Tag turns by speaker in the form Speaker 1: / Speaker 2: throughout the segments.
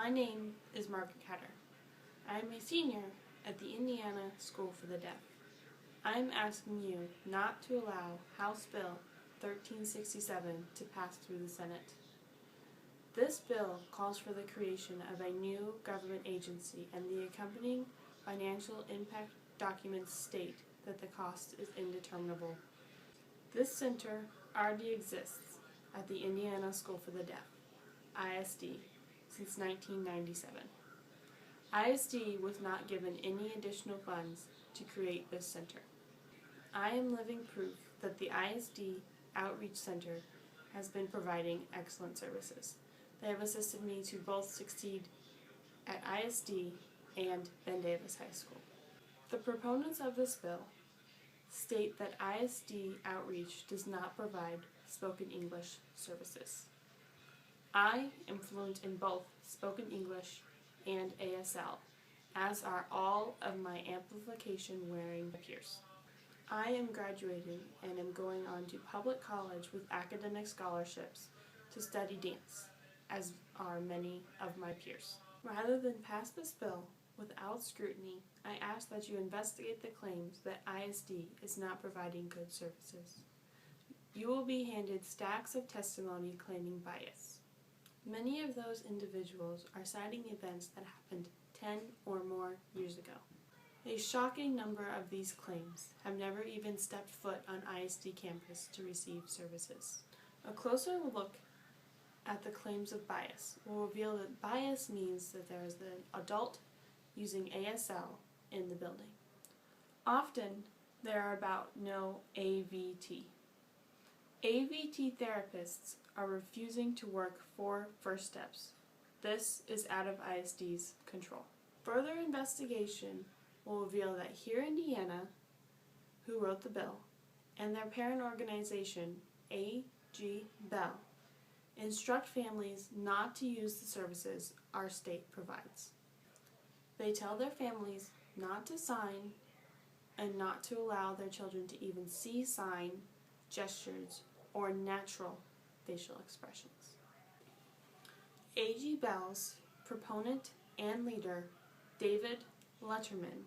Speaker 1: My name is Margaret Ketter. I am a senior at the Indiana School for the Deaf. I am asking you not to allow House Bill 1367 to pass through the Senate. This bill calls for the creation of a new government agency, and the accompanying financial impact documents state that the cost is indeterminable. This center already exists at the Indiana School for the Deaf, ISD, since 1997. ISD was not given any additional funds to create this center. I am living proof that the ISD Outreach Center has been providing excellent services. They have assisted me to both succeed at ISD and Ben Davis High School. The proponents of this bill state that ISD Outreach does not provide spoken English services. I am fluent in both spoken English and ASL, as are all of my amplification-wearing peers. I am graduating and am going on to public college with academic scholarships to study dance, as are many of my peers. Rather than pass this bill without scrutiny, I ask that you investigate the claims that ISD is not providing good services. You will be handed stacks of testimony claiming bias. Many of those individuals are citing events that happened 10 or more years ago. A shocking number of these claims have never even stepped foot on ISD campus to receive services. A closer look at the claims of bias will reveal that bias means that there is an adult using ASL in the building. Often, there are about no AVT. AVT therapists are refusing to work for First Steps. This is out of ISD's control. Further investigation will reveal that Hear Indiana, who wrote the bill, and their parent organization, A.G. Bell, instruct families not to use the services our state provides. They tell their families not to sign and not to allow their children to even see sign, gestures, or natural facial expressions. A.G. Bell's proponent and leader, David Letterman,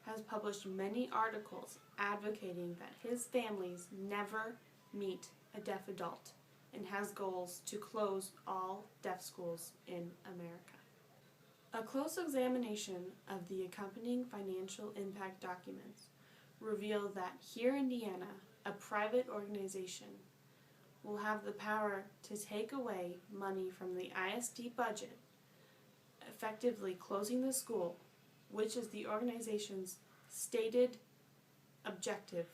Speaker 1: has published many articles advocating that his families never meet a deaf adult and has goals to close all deaf schools in America. A close examination of the accompanying financial impact documents reveal that Hear Indiana, a private organization, will have the power to take away money from the ISD budget, effectively closing the school, which is the organization's stated objective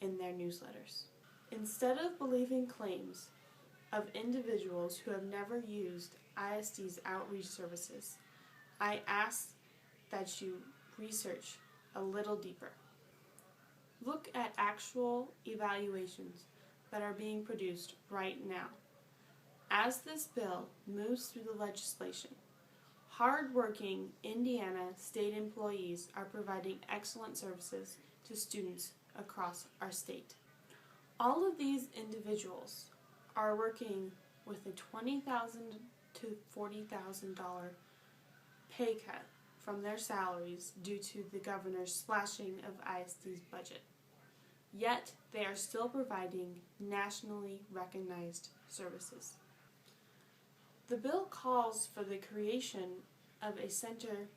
Speaker 1: in their newsletters. Instead of believing claims of individuals who have never used ISD's outreach services, I ask that you research a little deeper. Look at actual evaluations that are being produced right now. As this bill moves through the legislation, hard-working Indiana state employees are providing excellent services to students across our state. All of these individuals are working with a $20,000 to $40,000 pay cut from their salaries due to the governor's slashing of ISD's budget. Yet, they are still providing nationally recognized services. The bill calls for the creation of a center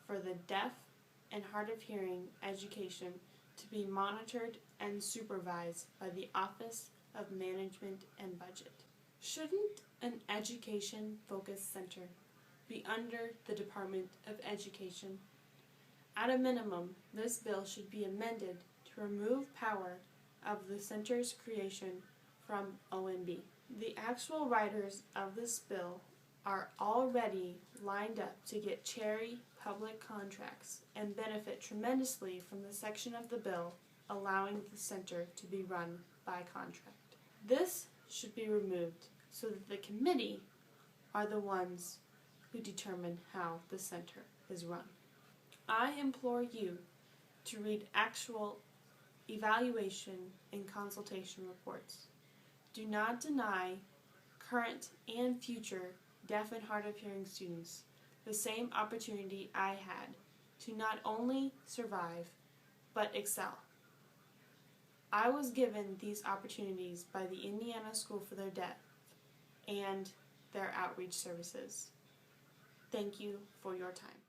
Speaker 1: for the deaf and hard of hearing education to be monitored and supervised by the Office of Management and Budget. Shouldn't an education-focused center be under the Department of Education? At a minimum, this bill should be amended to remove power of the center's creation from OMB. The actual writers of this bill are already lined up to get cherry public contracts and benefit tremendously from the section of the bill allowing the center to be run by contract. This should be removed so that the committee are the ones who determine how the center is run. I implore you to read actual evaluation and consultation reports. Do not deny current and future deaf and hard of hearing students the same opportunity I had to not only survive, but excel. I was given these opportunities by the Indiana School for the Deaf and their outreach services. Thank you for your time.